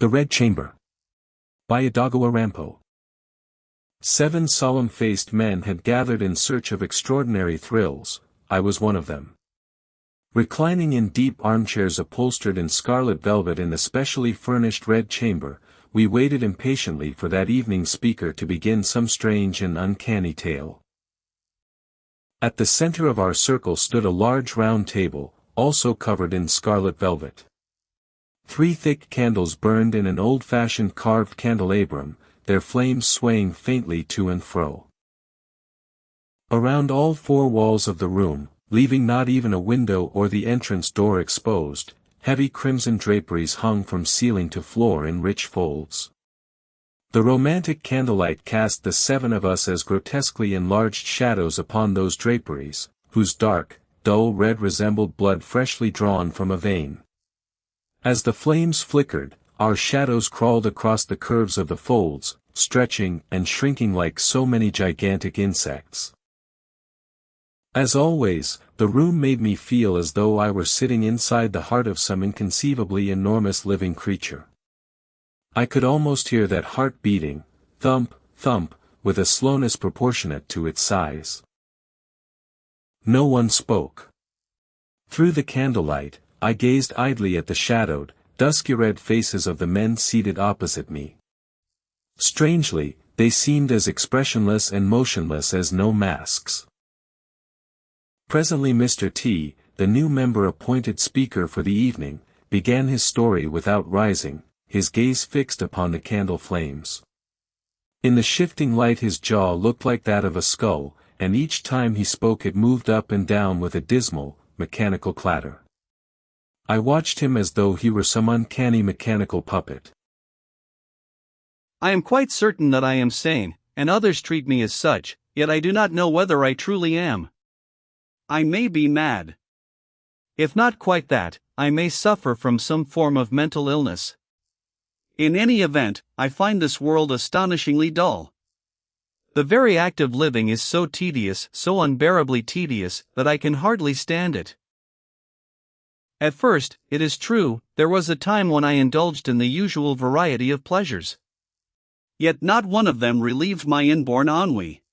The Red Chamber. By Edogawa Rampo. 7 solemn-faced men had gathered in search of extraordinary thrills. I was one of them. Reclining in deep armchairs upholstered in scarlet velvet in the specially furnished Red Chamber, we waited impatiently for that evening's speaker to begin some strange and uncanny tale. At the center of our circle stood a large round table, also covered in scarlet velvet. 3 thick candles burned in an old-fashioned carved candelabrum, their flames swaying faintly to and fro. Around all 4 walls of the room, leaving not even a window or the entrance door exposed, heavy crimson draperies hung from ceiling to floor in rich folds. The romantic candlelight cast the 7 of us as grotesquely enlarged shadows upon those draperies, whose dark, dull red resembled blood freshly drawn from a vein. As the flames flickered, our shadows crawled across the curves of the folds, stretching and shrinking like so many gigantic insects. As always, the room made me feel as though I were sitting inside the heart of some inconceivably enormous living creature. I could almost hear that heart beating, thump, thump, with a slowness proportionate to its size. No one spoke. Through the candlelight, I gazed idly at the shadowed, dusky red faces of the men seated opposite me. Strangely, they seemed as expressionless and motionless as no masks. Presently Mr. T, the new member appointed speaker for the evening, began his story without rising, his gaze fixed upon the candle flames. In the shifting light his jaw looked like that of a skull, and each time he spoke it moved up and down with a dismal, mechanical clatter. I watched him as though he were some uncanny mechanical puppet. I am quite certain that I am sane, and others treat me as such, yet I do not know whether I truly am. I may be mad. If not quite that, I may suffer from some form of mental illness. In any event, I find this world astonishingly dull. The very act of living is so tedious, so unbearably tedious, that I can hardly stand it. At first, it is true, there was a time when I indulged in the usual variety of pleasures. Yet not one of them relieved my inborn ennui.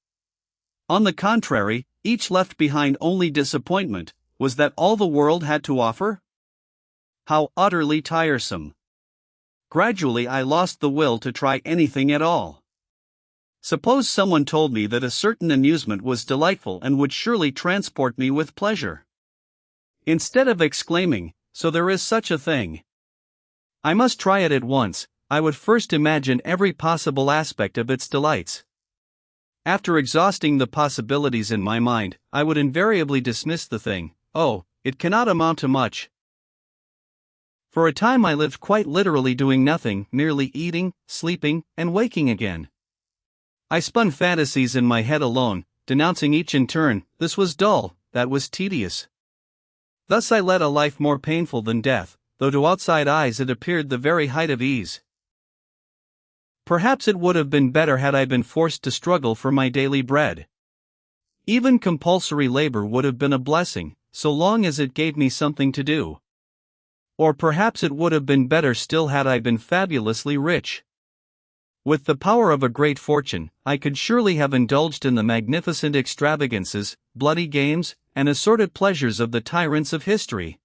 On the contrary, each left behind only disappointment. Was that all the world had to offer? How utterly tiresome. Gradually I lost the will to try anything at all. Suppose someone told me that a certain amusement was delightful and would surely transport me with pleasure. Instead of exclaiming, "So there is such a thing. I must try it at once," I would first imagine every possible aspect of its delights. After exhausting the possibilities in my mind, I would invariably dismiss the thing. Oh, it cannot amount to much. For a time I lived quite literally doing nothing, merely eating, sleeping, and waking again. I spun fantasies in my head alone, denouncing each in turn. This was dull, that was tedious. Thus I led a life more painful than death, though to outside eyes it appeared the very height of ease. Perhaps it would have been better had I been forced to struggle for my daily bread. Even compulsory labor would have been a blessing, so long as it gave me something to do. Or perhaps it would have been better still had I been fabulously rich. With the power of a great fortune, I could surely have indulged in the magnificent extravagances, bloody games, and assorted pleasures of the tyrants of history.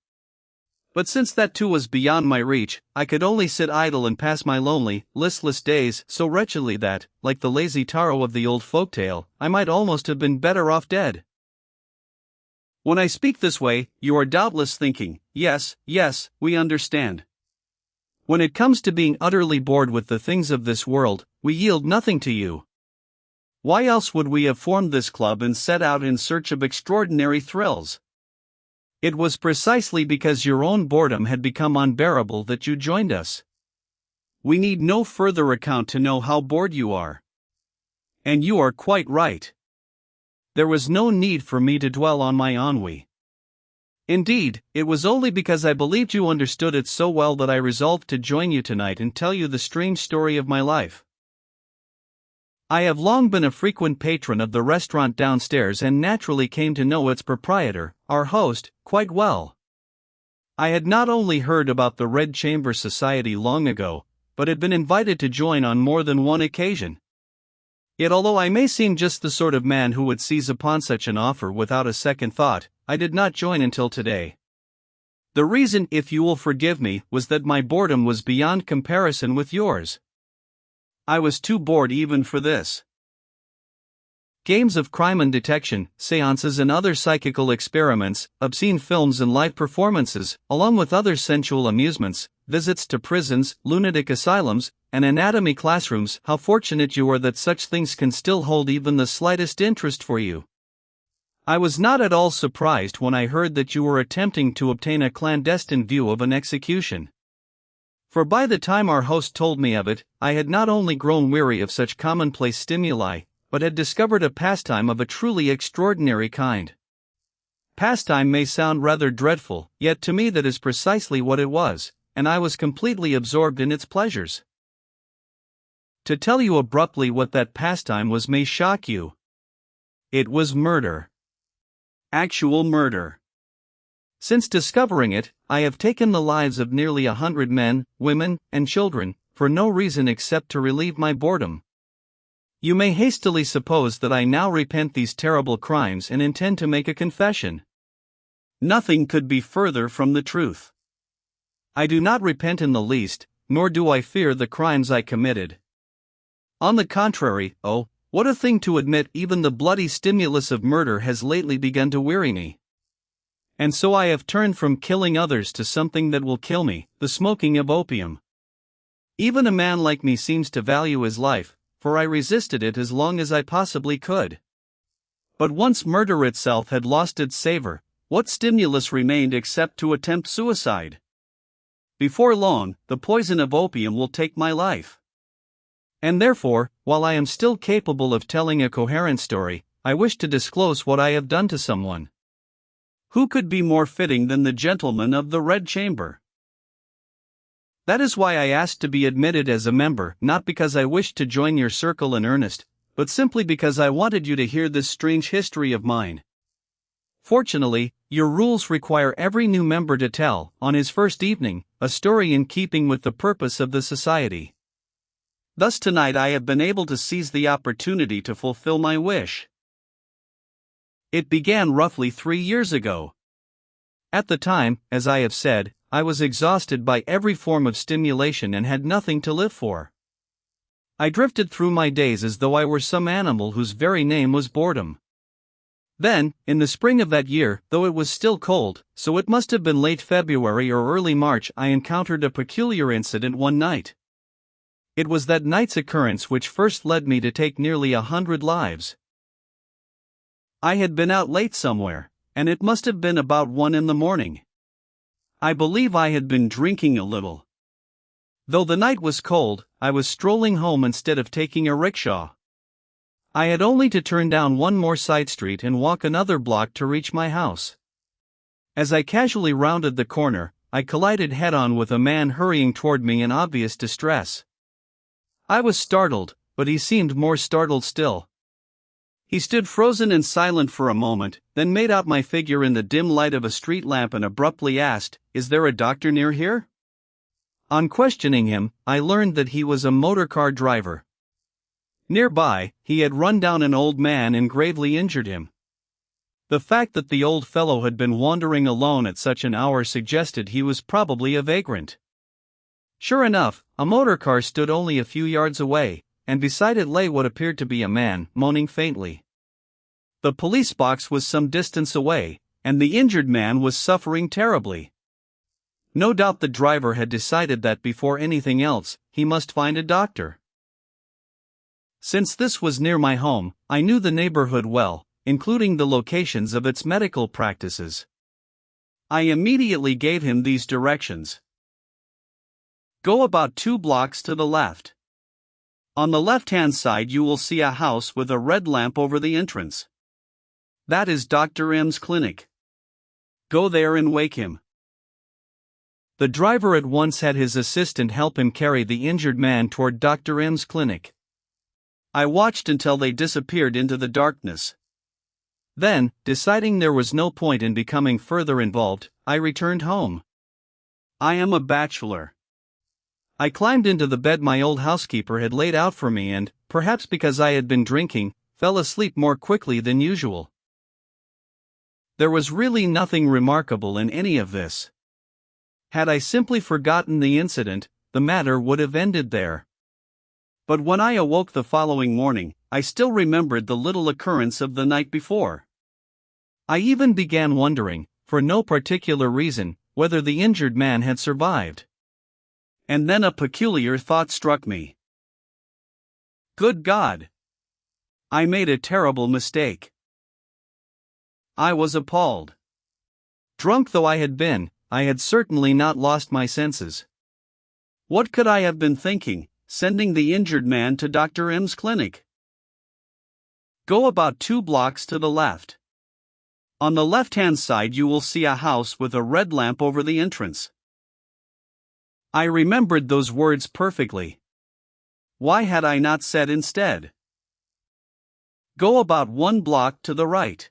But since that too was beyond my reach, I could only sit idle and pass my lonely, listless days so wretchedly that, like the lazy Taro of the old folktale, I might almost have been better off dead. When I speak this way, you are doubtless thinking, yes, we understand. When it comes to being utterly bored with the things of this world, we yield nothing to you. Why else would we have formed this club and set out in search of extraordinary thrills? It was precisely because your own boredom had become unbearable that you joined us. We need no further account to know how bored you are. And you are quite right. There was no need for me to dwell on my ennui. Indeed, it was only because I believed you understood it so well that I resolved to join you tonight and tell you the strange story of my life. I have long been a frequent patron of the restaurant downstairs and naturally came to know its proprietor, our host, quite well. I had not only heard about the Red Chamber Society long ago, but had been invited to join on more than one occasion. Yet although I may seem just the sort of man who would seize upon such an offer without a second thought, I did not join until today. The reason, if you will forgive me, was that my boredom was beyond comparison with yours. I was too bored even for this. Games of crime and detection, seances and other psychical experiments, obscene films and live performances, along with other sensual amusements, visits to prisons, lunatic asylums, and anatomy classrooms. How fortunate you are that such things can still hold even the slightest interest for you. I was not at all surprised when I heard that you were attempting to obtain a clandestine view of an execution. For by the time our host told me of it, I had not only grown weary of such commonplace stimuli, but had discovered a pastime of a truly extraordinary kind. Pastime may sound rather dreadful, yet to me that is precisely what it was, and I was completely absorbed in its pleasures. To tell you abruptly what that pastime was may shock you. It was murder. Actual murder. Since discovering it, I have taken the lives of nearly 100 men, women, and children, for no reason except to relieve my boredom. You may hastily suppose that I now repent these terrible crimes and intend to make a confession. Nothing could be further from the truth. I do not repent in the least, nor do I fear the crimes I committed. On the contrary, oh, what a thing to admit, even the bloody stimulus of murder has lately begun to weary me. And so I have turned from killing others to something that will kill me, the smoking of opium. Even a man like me seems to value his life, for I resisted it as long as I possibly could. But once murder itself had lost its savor, what stimulus remained except to attempt suicide? Before long, the poison of opium will take my life. And therefore, while I am still capable of telling a coherent story, I wish to disclose what I have done to someone. Who could be more fitting than the gentleman of the Red Chamber? That is why I asked to be admitted as a member, not because I wished to join your circle in earnest, but simply because I wanted you to hear this strange history of mine. Fortunately, your rules require every new member to tell, on his first evening, a story in keeping with the purpose of the society. Thus tonight I have been able to seize the opportunity to fulfill my wish. It began roughly 3 years ago. At the time, as I have said, I was exhausted by every form of stimulation and had nothing to live for. I drifted through my days as though I were some animal whose very name was boredom. Then, in the spring of that year, though it was still cold, so it must have been late February or early March, I encountered a peculiar incident one night. It was that night's occurrence which first led me to take nearly 100 lives. I had been out late somewhere, and it must have been about 1 in the morning. I believe I had been drinking a little. Though the night was cold, I was strolling home instead of taking a rickshaw. I had only to turn down one more side street and walk another block to reach my house. As I casually rounded the corner, I collided head-on with a man hurrying toward me in obvious distress. I was startled, but he seemed more startled still. He stood frozen and silent for a moment, then made out my figure in the dim light of a street lamp and abruptly asked, "Is there a doctor near here?" On questioning him, I learned that he was a motorcar driver. Nearby, he had run down an old man and gravely injured him. The fact that the old fellow had been wandering alone at such an hour suggested he was probably a vagrant. Sure enough, a motorcar stood only a few yards away, and beside it lay what appeared to be a man, moaning faintly. The police box was some distance away, and the injured man was suffering terribly. No doubt the driver had decided that before anything else, he must find a doctor. Since this was near my home, I knew the neighborhood well, including the locations of its medical practices. I immediately gave him these directions. Go about 2 blocks to the left. On the left-hand side you will see a house with a red lamp over the entrance. That is Dr. M's clinic. Go there and wake him. The driver at once had his assistant help him carry the injured man toward Dr. M's clinic. I watched until they disappeared into the darkness. Then, deciding there was no point in becoming further involved, I returned home. I am a bachelor. I climbed into the bed my old housekeeper had laid out for me and, perhaps because I had been drinking, fell asleep more quickly than usual. There was really nothing remarkable in any of this. Had I simply forgotten the incident, the matter would have ended there. But when I awoke the following morning, I still remembered the little occurrence of the night before. I even began wondering, for no particular reason, whether the injured man had survived. And then a peculiar thought struck me. Good God! I made a terrible mistake. I was appalled. Drunk though I had been, I had certainly not lost my senses. What could I have been thinking, sending the injured man to Dr. M's clinic? Go about 2 blocks to the left. On the left-hand side you will see a house with a red lamp over the entrance. I remembered those words perfectly. Why had I not said instead? Go about 1 block to the right.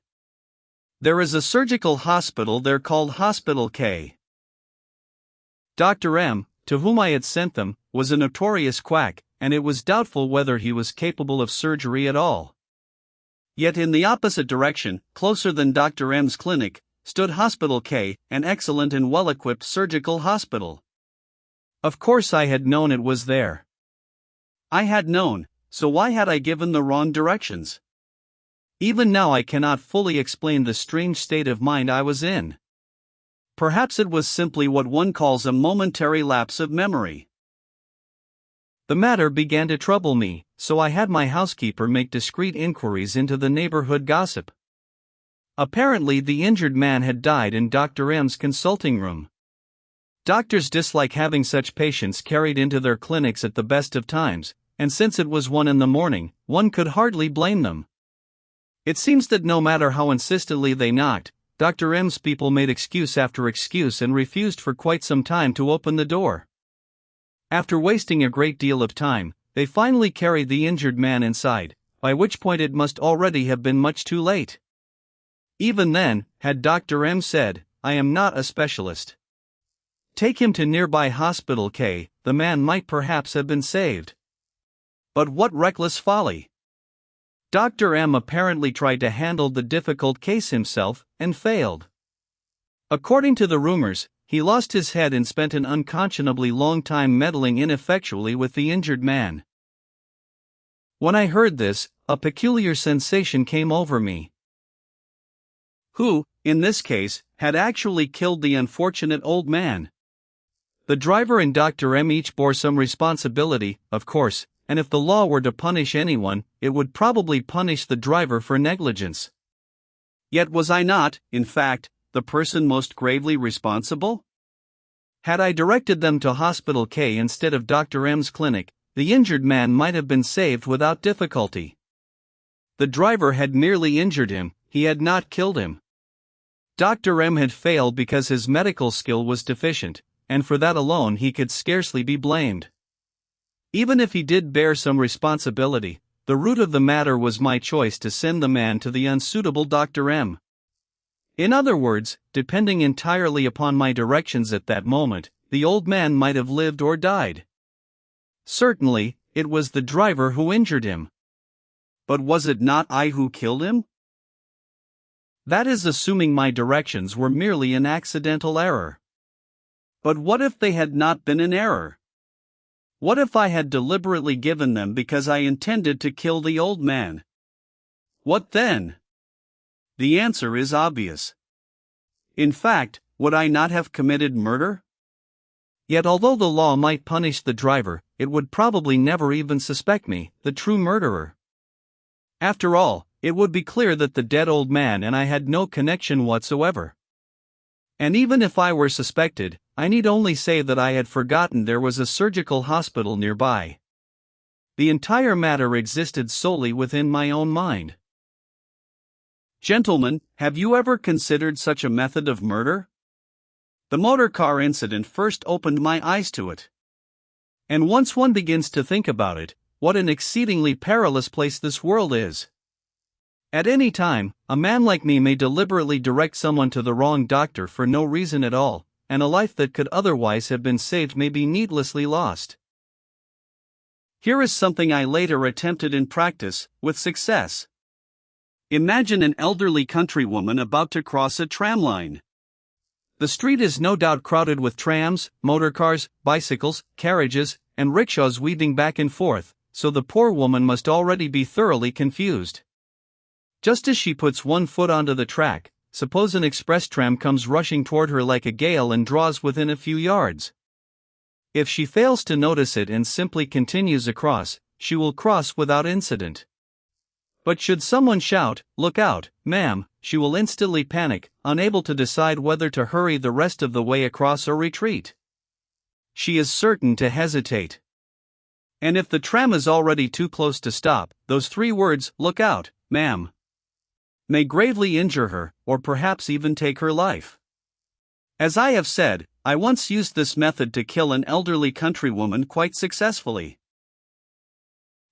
There is a surgical hospital there called Hospital K. Dr. M, to whom I had sent them, was a notorious quack, and it was doubtful whether he was capable of surgery at all. Yet in the opposite direction, closer than Dr. M's clinic, stood Hospital K, an excellent and well-equipped surgical hospital. Of course I had known it was there. I had known, so why had I given the wrong directions? Even now I cannot fully explain the strange state of mind I was in. Perhaps it was simply what one calls a momentary lapse of memory. The matter began to trouble me, so I had my housekeeper make discreet inquiries into the neighborhood gossip. Apparently the injured man had died in Dr. M's consulting room. Doctors dislike having such patients carried into their clinics at the best of times, and since it was 1 a.m, one could hardly blame them. It seems that no matter how insistently they knocked, Dr. M's people made excuse after excuse and refused for quite some time to open the door. After wasting a great deal of time, they finally carried the injured man inside, by which point it must already have been much too late. Even then, had Dr. M said, "I am not a specialist. Take him to nearby Hospital K," the man might perhaps have been saved. But what reckless folly! Dr. M apparently tried to handle the difficult case himself, and failed. According to the rumors, he lost his head and spent an unconscionably long time meddling ineffectually with the injured man. When I heard this, a peculiar sensation came over me. Who, in this case, had actually killed the unfortunate old man? The driver and Dr. M each bore some responsibility, of course, and if the law were to punish anyone, it would probably punish the driver for negligence. Yet was I not, in fact, the person most gravely responsible? Had I directed them to Hospital K instead of Dr. M's clinic, the injured man might have been saved without difficulty. The driver had merely injured him, he had not killed him. Dr. M had failed because his medical skill was deficient, and for that alone he could scarcely be blamed. Even if he did bear some responsibility, the root of the matter was my choice to send the man to the unsuitable Dr. M. In other words, depending entirely upon my directions at that moment, the old man might have lived or died. Certainly, it was the driver who injured him. But was it not I who killed him? That is assuming my directions were merely an accidental error. But what if they had not been an error? What if I had deliberately given them because I intended to kill the old man? What then? The answer is obvious. In fact, would I not have committed murder? Yet although the law might punish the driver, it would probably never even suspect me, the true murderer. After all, it would be clear that the dead old man and I had no connection whatsoever. And even if I were suspected, I need only say that I had forgotten there was a surgical hospital nearby. The entire matter existed solely within my own mind. Gentlemen, have you ever considered such a method of murder? The motor car incident first opened my eyes to it. And once one begins to think about it, what an exceedingly perilous place this world is. At any time, a man like me may deliberately direct someone to the wrong doctor for no reason at all, and a life that could otherwise have been saved may be needlessly lost. Here is something I later attempted in practice, with success. Imagine an elderly countrywoman about to cross a tram line. The street is no doubt crowded with trams, motorcars, bicycles, carriages, and rickshaws weaving back and forth, so the poor woman must already be thoroughly confused. Just as she puts one foot onto the track, suppose an express tram comes rushing toward her like a gale and draws within a few yards. If she fails to notice it and simply continues across, she will cross without incident. But should someone shout, "Look out, ma'am," she will instantly panic, unable to decide whether to hurry the rest of the way across or retreat. She is certain to hesitate. And if the tram is already too close to stop, those 3 words, "Look out, ma'am," may gravely injure her, or perhaps even take her life. As I have said, I once used this method to kill an elderly countrywoman quite successfully.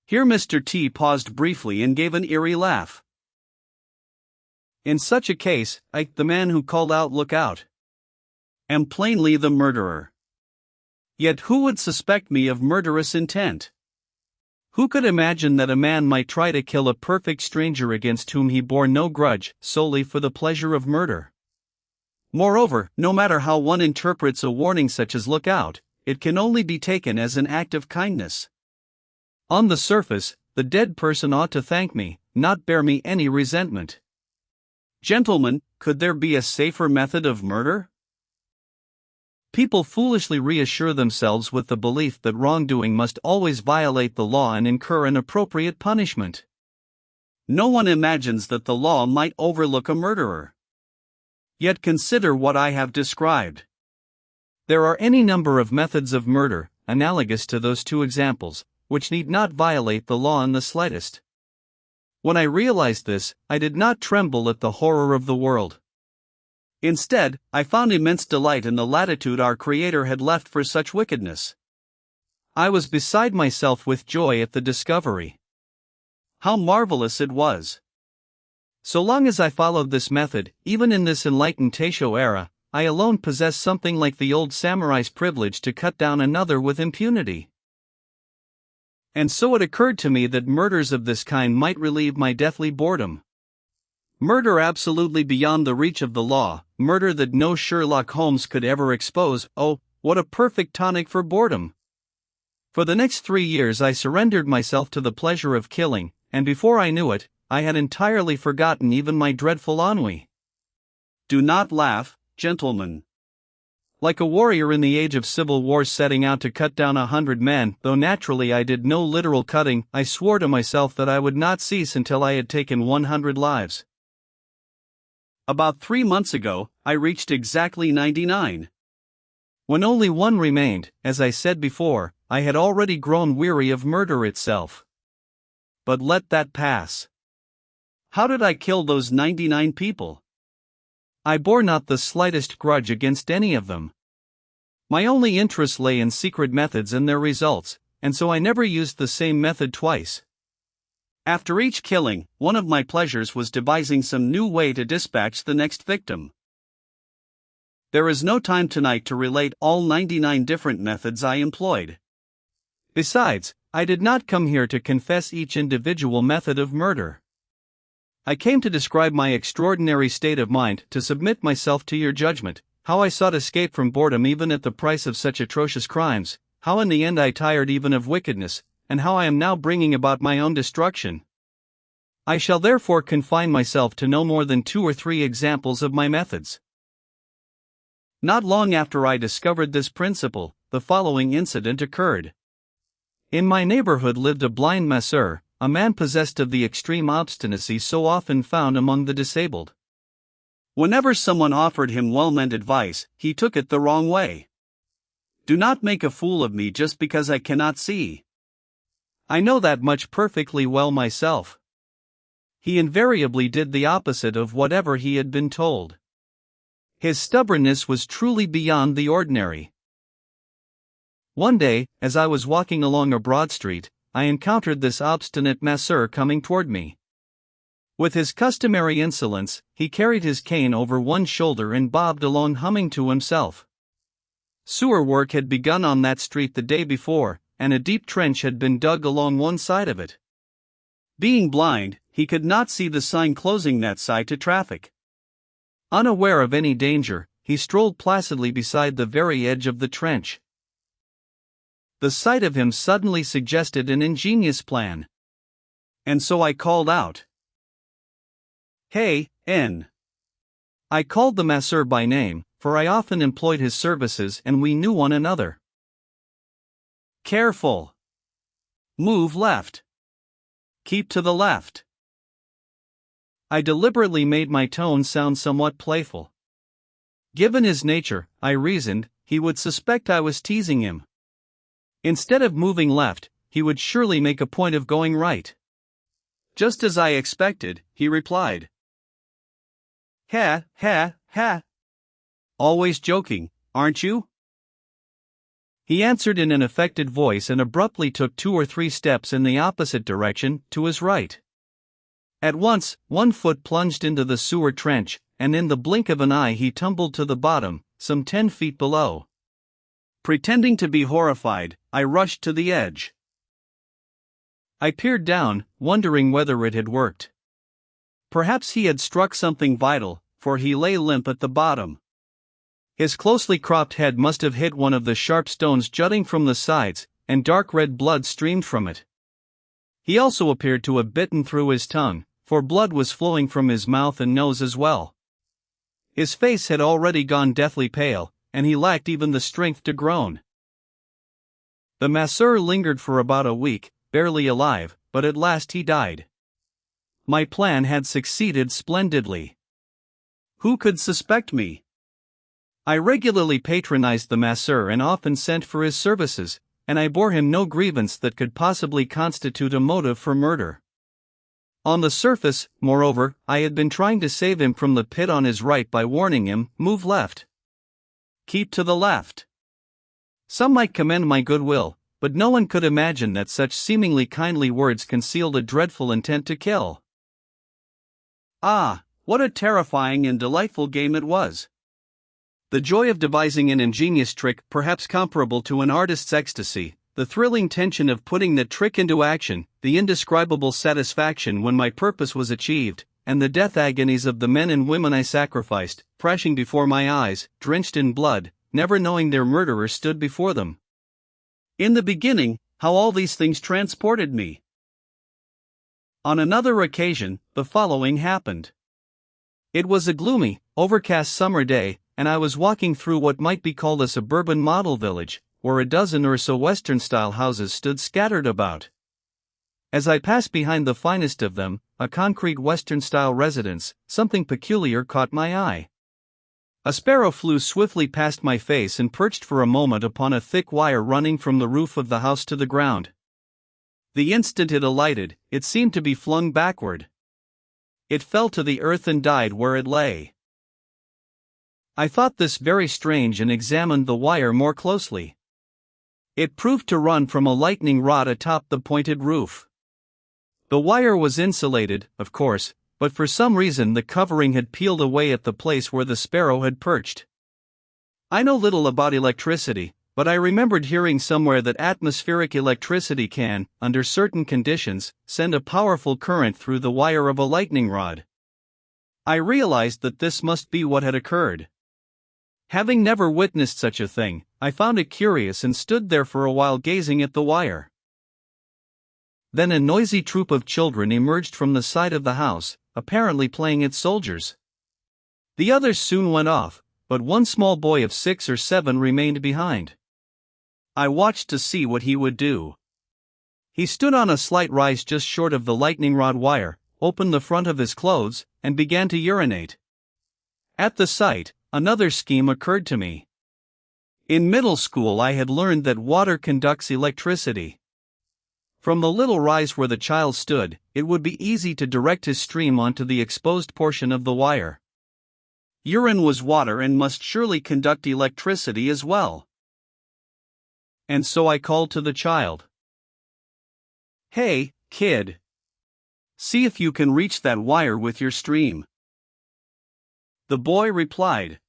Here Mr. T paused briefly and gave an eerie laugh. In such a case, I, the man who called out "Look out," am plainly the murderer. Yet who would suspect me of murderous intent? Who could imagine that a man might try to kill a perfect stranger against whom he bore no grudge, solely for the pleasure of murder? Moreover, no matter how one interprets a warning such as "Look out," it can only be taken as an act of kindness. On the surface, the dead person ought to thank me, not bear me any resentment. Gentlemen, could there be a safer method of murder? People foolishly reassure themselves with the belief that wrongdoing must always violate the law and incur an appropriate punishment. No one imagines that the law might overlook a murderer. Yet consider what I have described. There are any number of methods of murder, analogous to those 2 examples, which need not violate the law in the slightest. When I realized this, I did not tremble at the horror of the world. Instead, I found immense delight in the latitude our Creator had left for such wickedness. I was beside myself with joy at the discovery. How marvelous it was! So long as I followed this method, even in this enlightened Taisho era, I alone possess something like the old samurai's privilege to cut down another with impunity. And so it occurred to me that murders of this kind might relieve my deathly boredom. Murder absolutely beyond the reach of the law, murder that no Sherlock Holmes could ever expose, oh, what a perfect tonic for boredom! For the next 3 years I surrendered myself to the pleasure of killing, and before I knew it, I had entirely forgotten even my dreadful ennui. Do not laugh, gentlemen. Like a warrior in the age of civil war setting out to cut down 100 men, though naturally I did no literal cutting, I swore to myself that I would not cease until I had taken 100 lives. About 3 months ago, I reached exactly 99. When only 1 remained, as I said before, I had already grown weary of murder itself. But let that pass. How did I kill those 99 people? I bore not the slightest grudge against any of them. My only interest lay in secret methods and their results, and so I never used the same method twice. After each killing, one of my pleasures was devising some new way to dispatch the next victim. There is no time tonight to relate all 99 different methods I employed. Besides, I did not come here to confess each individual method of murder. I came to describe my extraordinary state of mind, to submit myself to your judgment, how I sought escape from boredom even at the price of such atrocious crimes, how in the end I tired even of wickedness, and how I am now bringing about my own destruction. I shall therefore confine myself to no more than 2 or 3 examples of my methods. Not long after I discovered this principle, the following incident occurred. In my neighborhood lived a blind masseur, a man possessed of the extreme obstinacy so often found among the disabled. Whenever someone offered him well-meant advice, he took it the wrong way. Do not make a fool of me just because I cannot see. I know that much perfectly well myself. He invariably did the opposite of whatever he had been told. His stubbornness was truly beyond the ordinary. One day, as I was walking along a broad street, I encountered this obstinate masseur coming toward me. With his customary insolence, he carried his cane over one shoulder and bobbed along humming to himself. Sewer work had begun on that street the day before, and a deep trench had been dug along one side of it. Being blind, he could not see the sign closing that side to traffic. Unaware of any danger, he strolled placidly beside the very edge of the trench. The sight of him suddenly suggested an ingenious plan. And so I called out, "Hey, N." I called the masseur by name, for I often employed his services and we knew one another. "Careful. Move left. Keep to the left." I deliberately made my tone sound somewhat playful. Given his nature, I reasoned, he would suspect I was teasing him. Instead of moving left, he would surely make a point of going right. Just as I expected, he replied, "Ha, ha, ha. Always joking, aren't you?" He answered in an affected voice and abruptly took 2 or 3 steps in the opposite direction, to his right. At once, one foot plunged into the sewer trench, and in the blink of an eye he tumbled to the bottom, some 10 feet below. Pretending to be horrified, I rushed to the edge. I peered down, wondering whether it had worked. Perhaps he had struck something vital, for he lay limp at the bottom. His closely cropped head must have hit one of the sharp stones jutting from the sides, and dark red blood streamed from it. He also appeared to have bitten through his tongue, for blood was flowing from his mouth and nose as well. His face had already gone deathly pale, and he lacked even the strength to groan. The masseur lingered for about a week, barely alive, but at last he died. My plan had succeeded splendidly. Who could suspect me? I regularly patronized the masseur and often sent for his services, and I bore him no grievance that could possibly constitute a motive for murder. On the surface, moreover, I had been trying to save him from the pit on his right by warning him, "Move left. Keep to the left." Some might commend my goodwill, but no one could imagine that such seemingly kindly words concealed a dreadful intent to kill. Ah, what a terrifying and delightful game it was! The joy of devising an ingenious trick perhaps comparable to an artist's ecstasy, the thrilling tension of putting the trick into action, the indescribable satisfaction when my purpose was achieved, and the death agonies of the men and women I sacrificed, flashing before my eyes, drenched in blood, never knowing their murderer stood before them. In the beginning, how all these things transported me! On another occasion, the following happened. It was a gloomy, overcast summer day, and I was walking through what might be called a suburban model village, where a dozen or so Western-style houses stood scattered about. As I passed behind the finest of them, a concrete Western-style residence, something peculiar caught my eye. A sparrow flew swiftly past my face and perched for a moment upon a thick wire running from the roof of the house to the ground. The instant it alighted, it seemed to be flung backward. It fell to the earth and died where it lay. I thought this very strange and examined the wire more closely. It proved to run from a lightning rod atop the pointed roof. The wire was insulated, of course, but for some reason the covering had peeled away at the place where the sparrow had perched. I know little about electricity, but I remembered hearing somewhere that atmospheric electricity can, under certain conditions, send a powerful current through the wire of a lightning rod. I realized that this must be what had occurred. Having never witnessed such a thing, I found it curious and stood there for a while gazing at the wire. Then a noisy troop of children emerged from the side of the house, apparently playing at soldiers. The others soon went off, but one small boy of 6 or 7 remained behind. I watched to see what he would do. He stood on a slight rise just short of the lightning rod wire, opened the front of his clothes, and began to urinate. At the sight, another scheme occurred to me. In middle school I had learned that water conducts electricity. From the little rise where the child stood, it would be easy to direct his stream onto the exposed portion of the wire. Urine was water and must surely conduct electricity as well. And so I called to the child. "Hey, kid. See if you can reach that wire with your stream." The boy replied,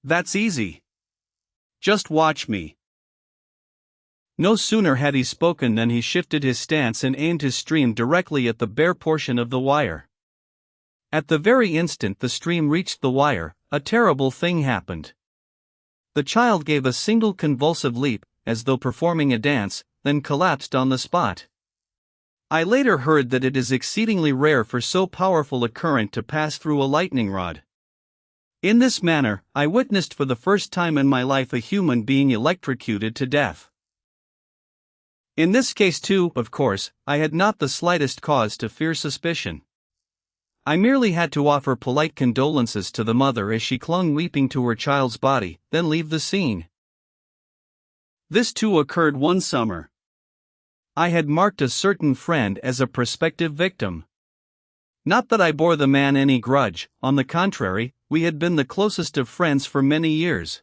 "That's easy. Just watch me." No sooner had he spoken than he shifted his stance and aimed his stream directly at the bare portion of the wire. At the very instant the stream reached the wire, a terrible thing happened. The child gave a single convulsive leap, as though performing a dance, then collapsed on the spot. I later heard that it is exceedingly rare for so powerful a current to pass through a lightning rod. In this manner, I witnessed for the first time in my life a human being electrocuted to death. In this case too, of course, I had not the slightest cause to fear suspicion. I merely had to offer polite condolences to the mother as she clung weeping to her child's body, then leave the scene. This too occurred one summer. I had marked a certain friend as a prospective victim. Not that I bore the man any grudge, on the contrary, we had been the closest of friends for many years.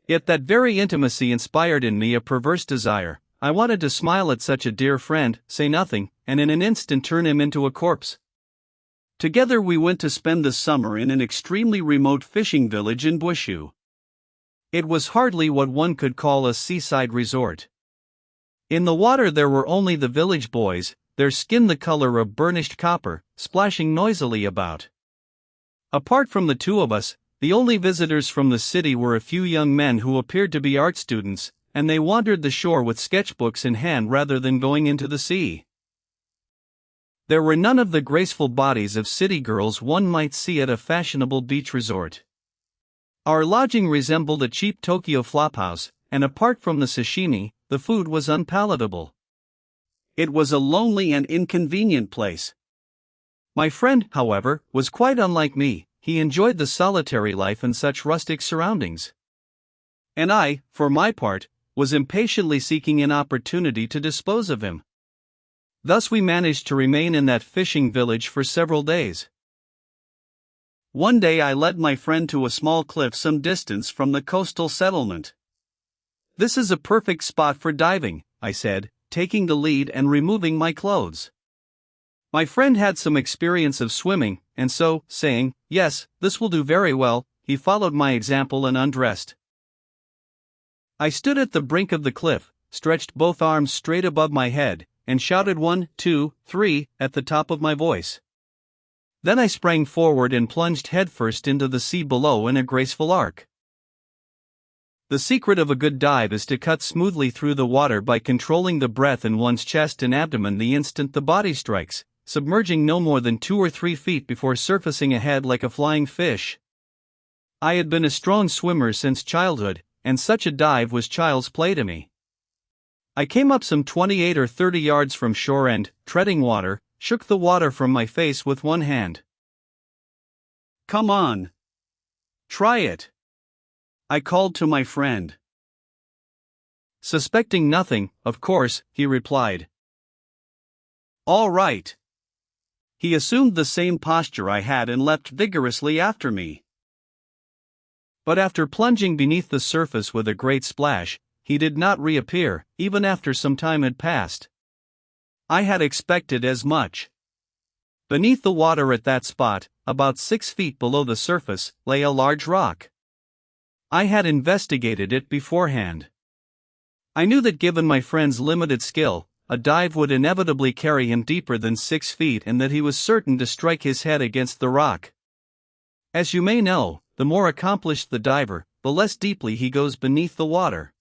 Yet that very intimacy inspired in me a perverse desire. I wanted to smile at such a dear friend, say nothing, and in an instant turn him into a corpse. Together we went to spend the summer in an extremely remote fishing village in Bushu. It was hardly what one could call a seaside resort. In the water there were only the village boys, their skin the color of burnished copper, splashing noisily about. Apart from the two of us, the only visitors from the city were a few young men who appeared to be art students, and they wandered the shore with sketchbooks in hand rather than going into the sea. There were none of the graceful bodies of city girls one might see at a fashionable beach resort. Our lodging resembled a cheap Tokyo flophouse, and apart from the sashimi, the food was unpalatable. It was a lonely and inconvenient place. My friend, however, was quite unlike me. He enjoyed the solitary life in such rustic surroundings. And I, for my part, was impatiently seeking an opportunity to dispose of him. Thus we managed to remain in that fishing village for several days. One day I led my friend to a small cliff some distance from the coastal settlement. "This is a perfect spot for diving," I said, taking the lead and removing my clothes. My friend had some experience of swimming, and so, saying, "Yes, this will do very well," he followed my example and undressed. I stood at the brink of the cliff, stretched both arms straight above my head, and shouted 1, 2, 3 at the top of my voice. Then I sprang forward and plunged headfirst into the sea below in a graceful arc. The secret of a good dive is to cut smoothly through the water by controlling the breath in one's chest and abdomen the instant the body strikes, submerging no more than 2 or 3 feet before surfacing ahead like a flying fish. I had been a strong swimmer since childhood, and such a dive was child's play to me. I came up some 28 or 30 yards from shore and, treading water, shook the water from my face with one hand. "Come on. Try it," I called to my friend. Suspecting nothing, of course, he replied. "All right." He assumed the same posture I had and leapt vigorously after me. But after plunging beneath the surface with a great splash, he did not reappear, even after some time had passed. I had expected as much. Beneath the water at that spot, about 6 feet below the surface, lay a large rock. I had investigated it beforehand. I knew that given my friend's limited skill, a dive would inevitably carry him deeper than 6 feet and that he was certain to strike his head against the rock. As you may know, the more accomplished the diver, the less deeply he goes beneath the water.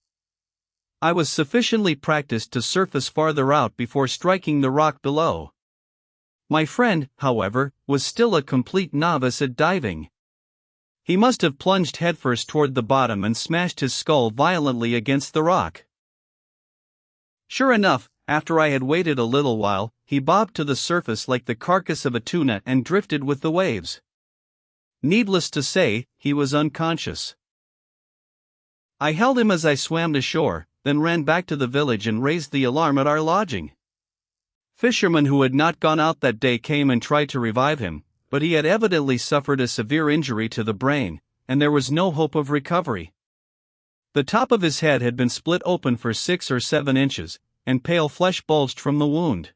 I was sufficiently practiced to surface farther out before striking the rock below. My friend, however, was still a complete novice at diving. He must have plunged headfirst toward the bottom and smashed his skull violently against the rock. Sure enough, after I had waited a little while, he bobbed to the surface like the carcass of a tuna and drifted with the waves. Needless to say, he was unconscious. I held him as I swam to shore, then ran back to the village and raised the alarm at our lodging. Fishermen who had not gone out that day came and tried to revive him, but he had evidently suffered a severe injury to the brain, and there was no hope of recovery. The top of his head had been split open for 6 or 7 inches, and pale flesh bulged from the wound.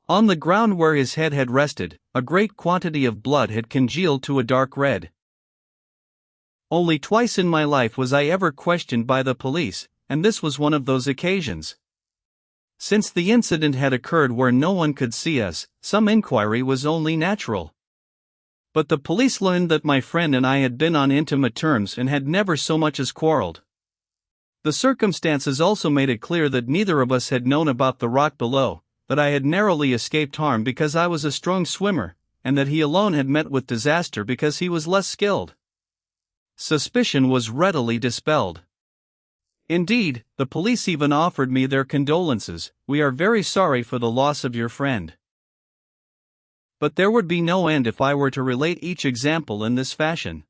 On the ground where his head had rested, a great quantity of blood had congealed to a dark red. Only twice in my life was I ever questioned by the police, and this was one of those occasions. Since the incident had occurred where no one could see us, some inquiry was only natural. But the police learned that my friend and I had been on intimate terms and had never so much as quarreled. The circumstances also made it clear that neither of us had known about the rock below, that I had narrowly escaped harm because I was a strong swimmer, and that he alone had met with disaster because he was less skilled. Suspicion was readily dispelled. Indeed, the police even offered me their condolences. "We are very sorry for the loss of your friend." But there would be no end if I were to relate each example in this fashion.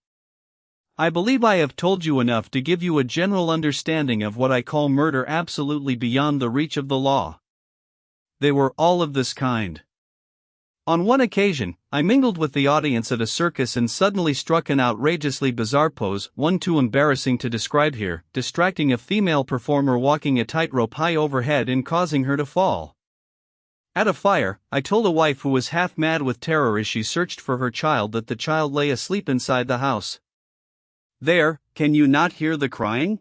I believe I have told you enough to give you a general understanding of what I call murder absolutely beyond the reach of the law. They were all of this kind. On one occasion, I mingled with the audience at a circus and suddenly struck an outrageously bizarre pose, one too embarrassing to describe here, distracting a female performer walking a tightrope high overhead and causing her to fall. At a fire, I told a wife who was half mad with terror as she searched for her child that the child lay asleep inside the house. "There, can you not hear the crying?"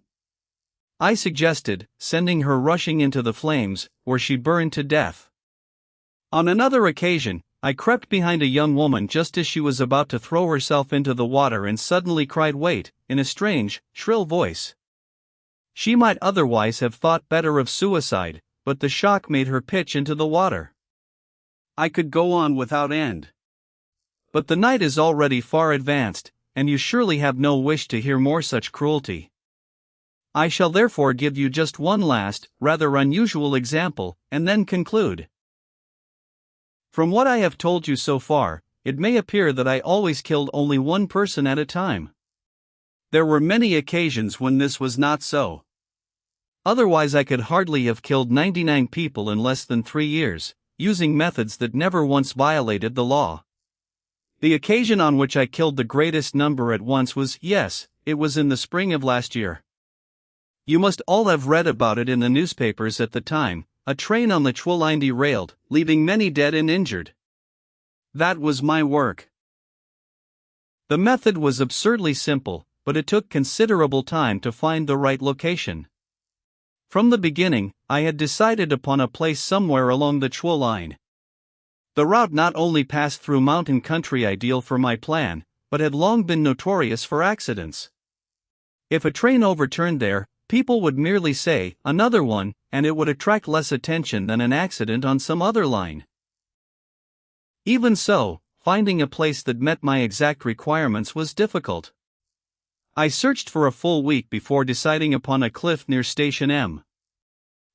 I suggested, sending her rushing into the flames, where she burned to death. On another occasion, I crept behind a young woman just as she was about to throw herself into the water and suddenly cried "wait," in a strange, shrill voice. She might otherwise have thought better of suicide, but the shock made her pitch into the water. I could go on without end. But the night is already far advanced, and you surely have no wish to hear more such cruelty. I shall therefore give you just one last, rather unusual example, and then conclude. From what I have told you so far, it may appear that I always killed only one person at a time. There were many occasions when this was not so. Otherwise I could hardly have killed 99 people in less than 3 years, using methods that never once violated the law. The occasion on which I killed the greatest number at once was, yes, it was in the spring of last year. You must all have read about it in the newspapers at the time. A train on the Chuo line derailed, leaving many dead and injured. That was my work. The method was absurdly simple, but it took considerable time to find the right location. From the beginning, I had decided upon a place somewhere along the Chuo line. The route not only passed through mountain country ideal for my plan, but had long been notorious for accidents. If a train overturned there, people would merely say, "another one," and it would attract less attention than an accident on some other line. Even so, finding a place that met my exact requirements was difficult. I searched for a full week before deciding upon a cliff near Station M.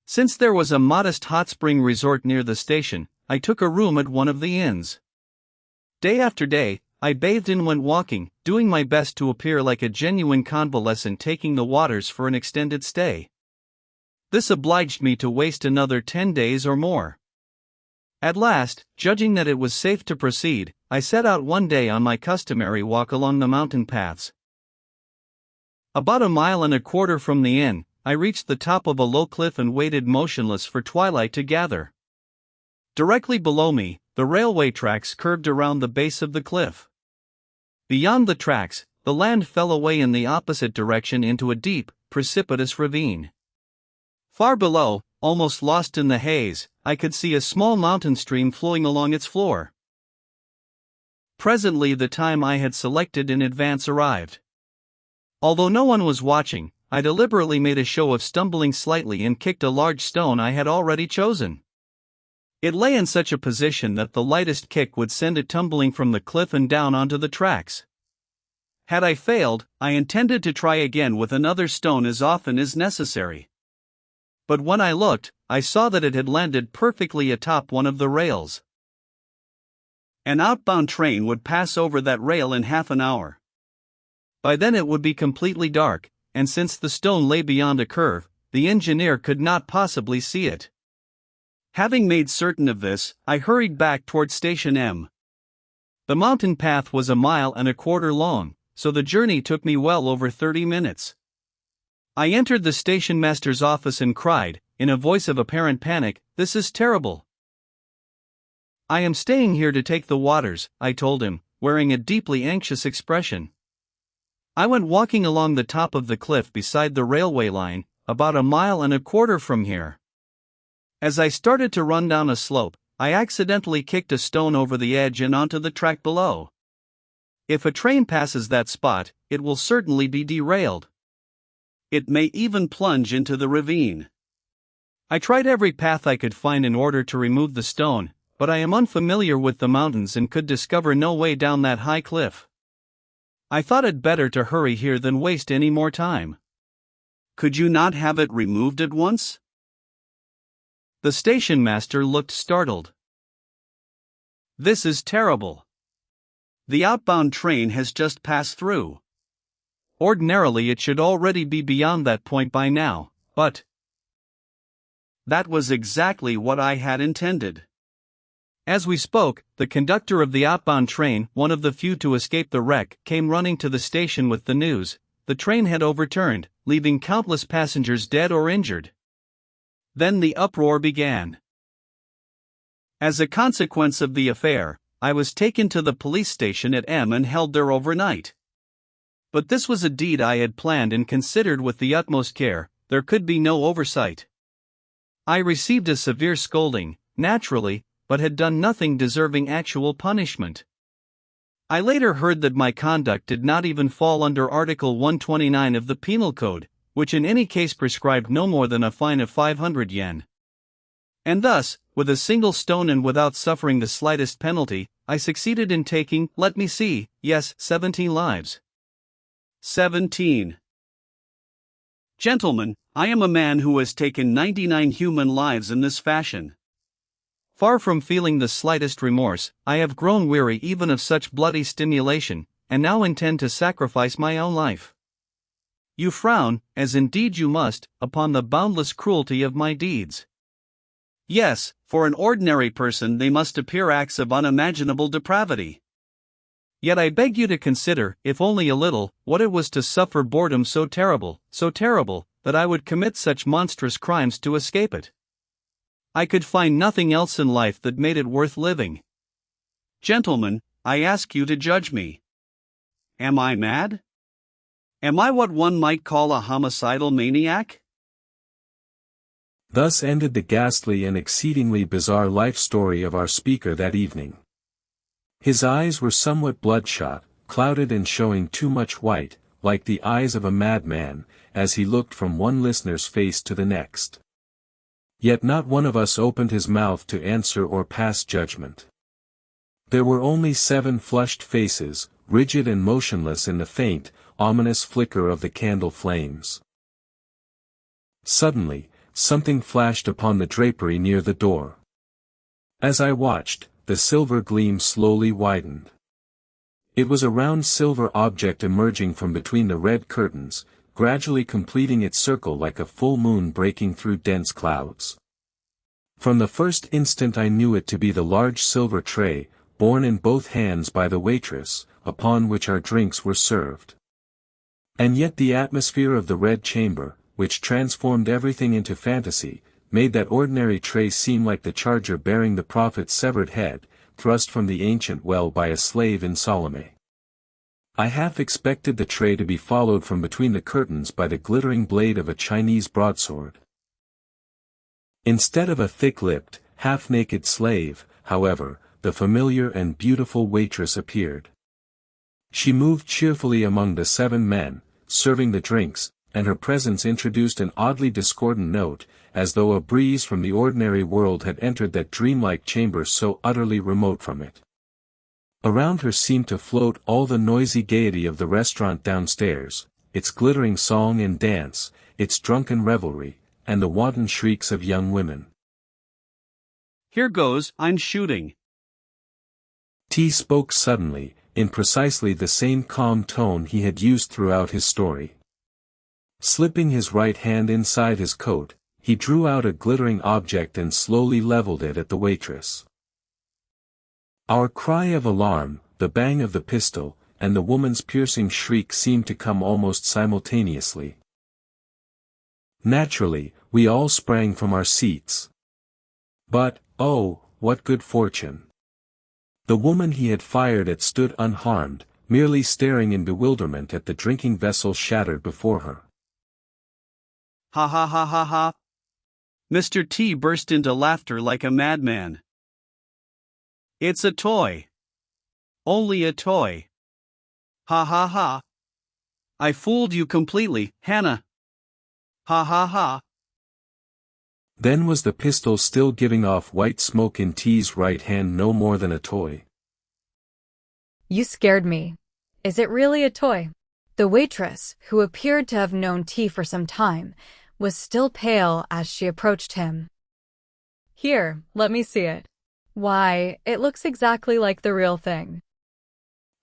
Since there was a modest hot spring resort near the station, I took a room at one of the inns. Day after day, I bathed and went walking, doing my best to appear like a genuine convalescent taking the waters for an extended stay. This obliged me to waste another 10 days or more. At last, judging that it was safe to proceed, I set out one day on my customary walk along the mountain paths. About 1.25 miles from the inn, I reached the top of a low cliff and waited motionless for twilight to gather. Directly below me, the railway tracks curved around the base of the cliff. Beyond the tracks, the land fell away in the opposite direction into a deep, precipitous ravine. Far below, almost lost in the haze, I could see a small mountain stream flowing along its floor. Presently the time I had selected in advance arrived. Although no one was watching, I deliberately made a show of stumbling slightly and kicked a large stone I had already chosen. It lay in such a position that the lightest kick would send it tumbling from the cliff and down onto the tracks. Had I failed, I intended to try again with another stone as often as necessary. But when I looked, I saw that it had landed perfectly atop one of the rails. An outbound train would pass over that rail in half an hour. By then it would be completely dark, and since the stone lay beyond a curve, the engineer could not possibly see it. Having made certain of this, I hurried back toward Station M. The mountain path was 1.25 miles long, so the journey took me well over 30 minutes. I entered the station master's office and cried, in a voice of apparent panic, "This is terrible." "I am staying here to take the waters," I told him, wearing a deeply anxious expression. I went walking along the top of the cliff beside the railway line, about 1.25 miles from here. As I started to run down a slope, I accidentally kicked a stone over the edge and onto the track below. If a train passes that spot, it will certainly be derailed. It may even plunge into the ravine. I tried every path I could find in order to remove the stone, but I am unfamiliar with the mountains and could discover no way down that high cliff. I thought it better to hurry here than waste any more time. Could you not have it removed at once? The station master looked startled. This is terrible. The outbound train has just passed through. Ordinarily it should already be beyond that point by now, but that was exactly what I had intended. As we spoke, the conductor of the outbound train, one of the few to escape the wreck, came running to the station with the news. The train had overturned, leaving countless passengers dead or injured. Then the uproar began. As a consequence of the affair, I was taken to the police station at M and held there overnight. But this was a deed I had planned and considered with the utmost care. There could be no oversight. I received a severe scolding, naturally, but had done nothing deserving actual punishment. I later heard that my conduct did not even fall under Article 129 of the Penal Code, which in any case prescribed no more than a fine of 500 yen. And thus, with a single stone and without suffering the slightest penalty, I succeeded in taking, 17 lives. 17. Gentlemen, I am a man who has taken 99 human lives in this fashion. Far from feeling the slightest remorse, I have grown weary even of such bloody stimulation, and now intend to sacrifice my own life. You frown, as indeed you must, upon the boundless cruelty of my deeds. Yes, for an ordinary person they must appear acts of unimaginable depravity. Yet I beg you to consider, if only a little, what it was to suffer boredom so terrible, that I would commit such monstrous crimes to escape it. I could find nothing else in life that made it worth living. Gentlemen, I ask you to judge me. Am I mad? Am I what one might call a homicidal maniac? Thus ended the ghastly and exceedingly bizarre life story of our speaker that evening. His eyes were somewhat bloodshot, clouded and showing too much white, like the eyes of a madman, as he looked from one listener's face to the next. Yet not one of us opened his mouth to answer or pass judgment. There were only 7 flushed faces, rigid and motionless in the faint, ominous flicker of the candle flames. Suddenly, something flashed upon the drapery near the door. As I watched, the silver gleam slowly widened. It was a round silver object emerging from between the red curtains, gradually completing its circle like a full moon breaking through dense clouds. From the first instant I knew it to be the large silver tray, borne in both hands by the waitress, upon which our drinks were served. And yet the atmosphere of the red chamber, which transformed everything into fantasy, made that ordinary tray seem like the charger bearing the prophet's severed head, thrust from the ancient well by a slave in Salome. I half expected the tray to be followed from between the curtains by the glittering blade of a Chinese broadsword. Instead of a thick-lipped, half-naked slave, however, the familiar and beautiful waitress appeared. She moved cheerfully among the 7 men, serving the drinks, and her presence introduced an oddly discordant note, as though a breeze from the ordinary world had entered that dreamlike chamber so utterly remote from it. Around her seemed to float all the noisy gaiety of the restaurant downstairs, its glittering song and dance, its drunken revelry, and the wanton shrieks of young women. Here goes, I'm shooting. T spoke suddenly, in precisely the same calm tone he had used throughout his story. Slipping his right hand inside his coat, he drew out a glittering object and slowly leveled it at the waitress. Our cry of alarm, the bang of the pistol, and the woman's piercing shriek seemed to come almost simultaneously. Naturally, we all sprang from our seats. But, oh, what good fortune! The woman he had fired at stood unharmed, merely staring in bewilderment at the drinking vessel shattered before her. Ha ha ha ha ha. Mr. T burst into laughter like a madman. It's a toy. Only a toy. Ha ha ha. I fooled you completely, Hannah. Ha ha ha. Then was the pistol still giving off white smoke in T's right hand no more than a toy? You scared me. Is it really a toy? The waitress, who appeared to have known T for some time, was still pale as she approached him. Here, let me see it. Why, it looks exactly like the real thing.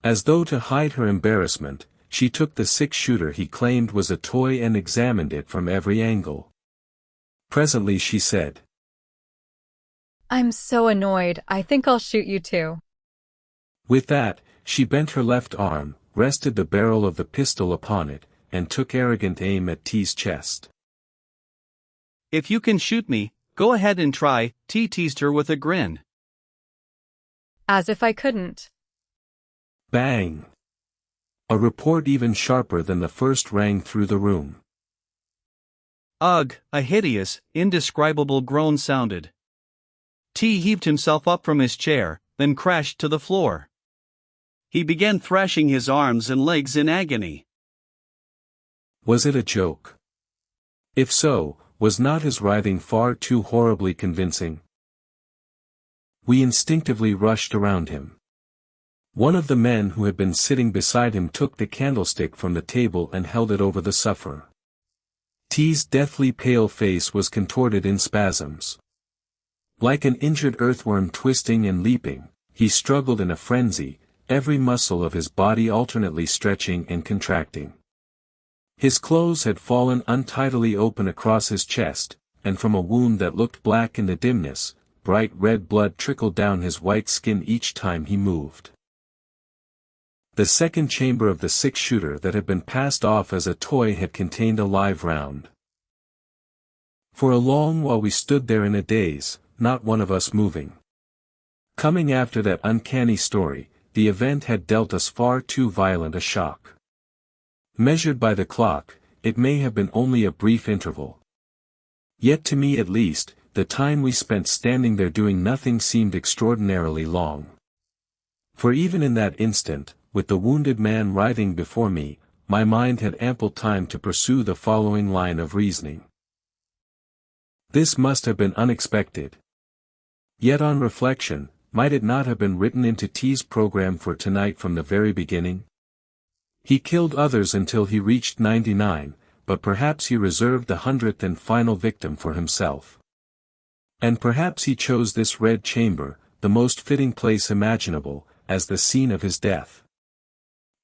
As though to hide her embarrassment, she took the six-shooter he claimed was a toy and examined it from every angle. Presently she said, I'm so annoyed, I think I'll shoot you too. With that, she bent her left arm, rested the barrel of the pistol upon it, and took arrogant aim at T's chest. If you can shoot me, go ahead and try, T teased her with a grin. As if I couldn't. Bang! A report even sharper than the first rang through the room. Ugh, a hideous, indescribable groan sounded. T heaved himself up from his chair, then crashed to the floor. He began thrashing his arms and legs in agony. Was it a joke? If so, was not his writhing far too horribly convincing? We instinctively rushed around him. One of the men who had been sitting beside him took the candlestick from the table and held it over the sufferer. T's deathly pale face was contorted in spasms. Like an injured earthworm twisting and leaping, he struggled in a frenzy, every muscle of his body alternately stretching and contracting. His clothes had fallen untidily open across his chest, and from a wound that looked black in the dimness, bright red blood trickled down his white skin each time he moved. The second chamber of the six-shooter that had been passed off as a toy had contained a live round. For a long while we stood there in a daze, not one of us moving. Coming after that uncanny story, the event had dealt us far too violent a shock. Measured by the clock, it may have been only a brief interval. Yet to me at least, the time we spent standing there doing nothing seemed extraordinarily long. For even in that instant, with the wounded man writhing before me, my mind had ample time to pursue the following line of reasoning. This must have been unexpected. Yet on reflection, might it not have been written into T's program for tonight from the very beginning? He killed others until he reached 99, but perhaps he reserved the 100th and final victim for himself. And perhaps he chose this red chamber, the most fitting place imaginable, as the scene of his death.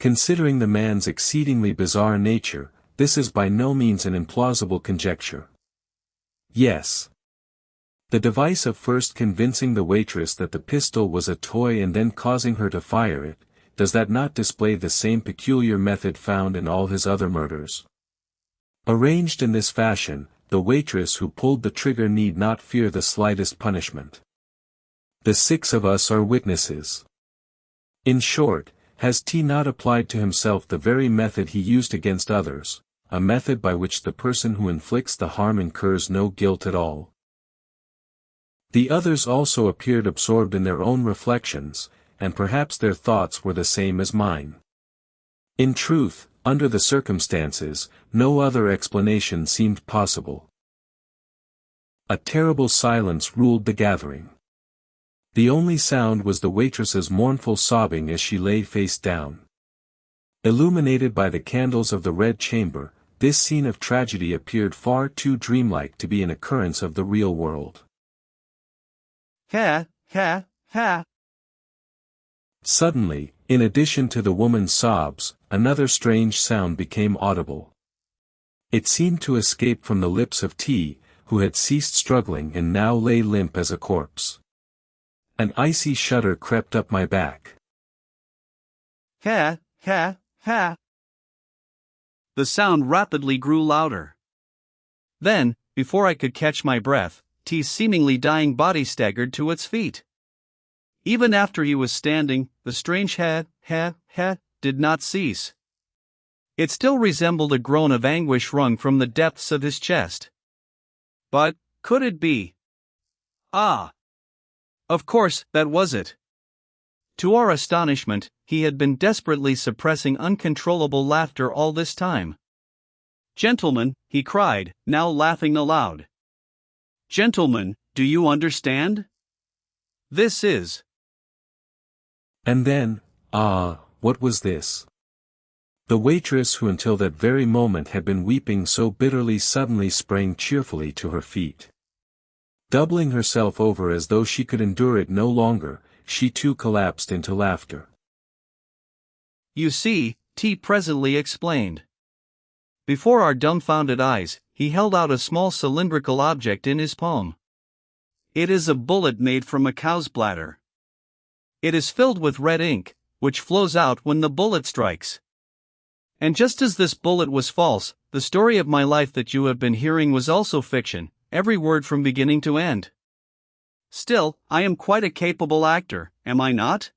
Considering the man's exceedingly bizarre nature, this is by no means an implausible conjecture. Yes. The device of first convincing the waitress that the pistol was a toy and then causing her to fire it, does that not display the same peculiar method found in all his other murders? Arranged in this fashion, the waitress who pulled the trigger need not fear the slightest punishment. The six of us are witnesses. In short, has T not applied to himself the very method he used against others, a method by which the person who inflicts the harm incurs no guilt at all? The others also appeared absorbed in their own reflections, and perhaps their thoughts were the same as mine. In truth, under the circumstances, no other explanation seemed possible. A terrible silence ruled the gathering. The only sound was the waitress's mournful sobbing as she lay face down. Illuminated by the candles of the red chamber, this scene of tragedy appeared far too dreamlike to be an occurrence of the real world. Ha, ha, ha. Suddenly, in addition to the woman's sobs, another strange sound became audible. It seemed to escape from the lips of T, who had ceased struggling and now lay limp as a corpse. An icy shudder crept up my back. Ha, ha, ha. The sound rapidly grew louder. Then, before I could catch my breath, T's seemingly dying body staggered to its feet. Even after he was standing, the strange ha, ha, ha, did not cease. It still resembled a groan of anguish wrung from the depths of his chest. But, could it be? Ah! Of course, that was it. To our astonishment, he had been desperately suppressing uncontrollable laughter all this time. "Gentlemen," he cried, now laughing aloud. "Gentlemen, do you understand? This is..." And then, what was this? The waitress who until that very moment had been weeping so bitterly suddenly sprang cheerfully to her feet. Doubling herself over as though she could endure it no longer, she too collapsed into laughter. "You see," T presently explained. Before our dumbfounded eyes, he held out a small cylindrical object in his palm. "It is a bullet made from a cow's bladder. It is filled with red ink, which flows out when the bullet strikes. And just as this bullet was false, the story of my life that you have been hearing was also fiction, every word from beginning to end. Still, I am quite a capable actor, am I not?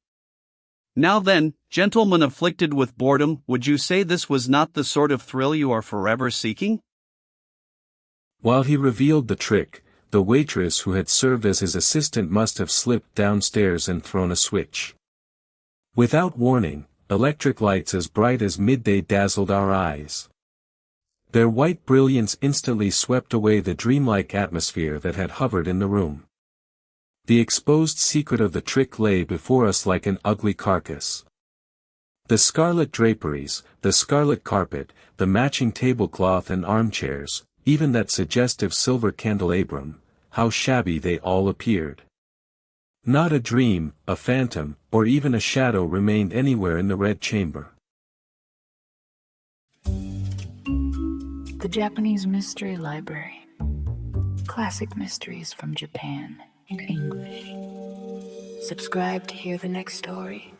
Now then, gentlemen afflicted with boredom, would you say this was not the sort of thrill you are forever seeking?" While he revealed the trick, the waitress who had served as his assistant must have slipped downstairs and thrown a switch. Without warning, electric lights as bright as midday dazzled our eyes. Their white brilliance instantly swept away the dreamlike atmosphere that had hovered in the room. The exposed secret of the trick lay before us like an ugly carcass. The scarlet draperies, the scarlet carpet, the matching tablecloth and armchairs, even that suggestive silver candelabrum, how shabby they all appeared. Not a dream, a phantom, or even a shadow remained anywhere in the red chamber. The Japanese Mystery Library. Classic mysteries from Japan in English. Subscribe to hear the next story.